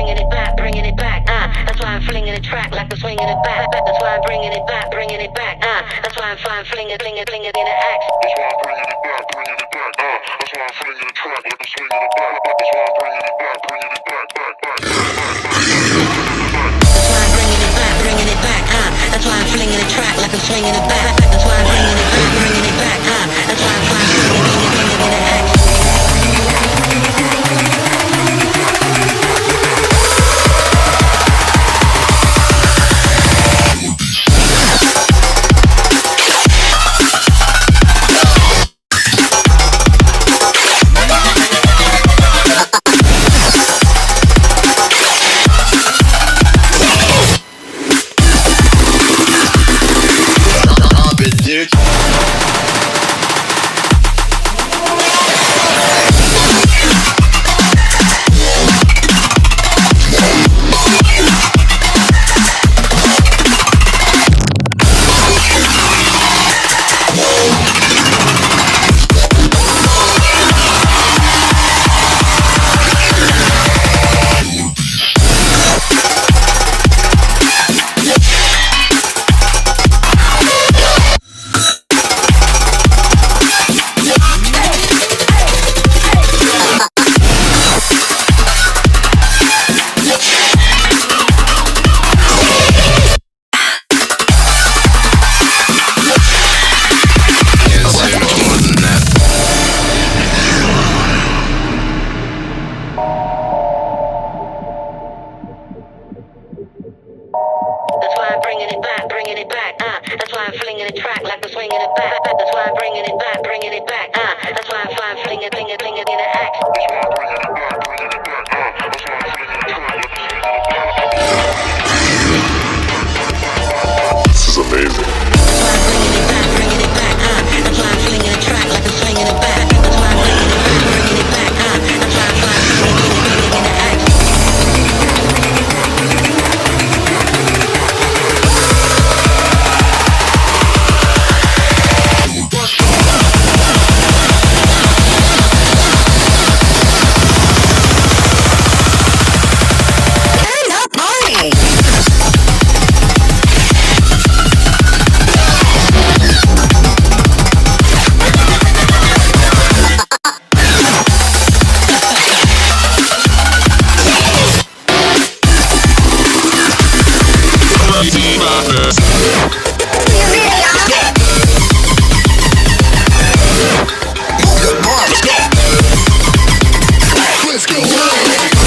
bringing it back, bringing it back. That's why I'm flinging the track like the swinging it back. That's why I'm bringing it back, bringing it back. That's why I'm flinging it in the axe. That's why I'm bringing it back, bringing it back. That's why I'm flinging the track like the swinging it back. That's why I'm bringing it back, bringing it back, back. That's why I'm bringing it back, bringing it back. That's why I'm flinging the track like I'm swinging it back. That's why I'm bringing it back, bringing it back. That's why I'm flinging it in the axe. That's why I'm flinging the track like the swinging it back. That's why I'm bringing it back, bringing it back. That's why I'm flinging it in the axe. That's why I'm bringing it back, bringing it back. That's why I'm flinging the track like the swinging it back. This is amazing. That's why I'm bringing it back, bringing it back. That's why I'm flinging the track like the swinging it back. That's why I'm bringing it back, bringing it back. That's why I'm flinging it in the axe. Let's go.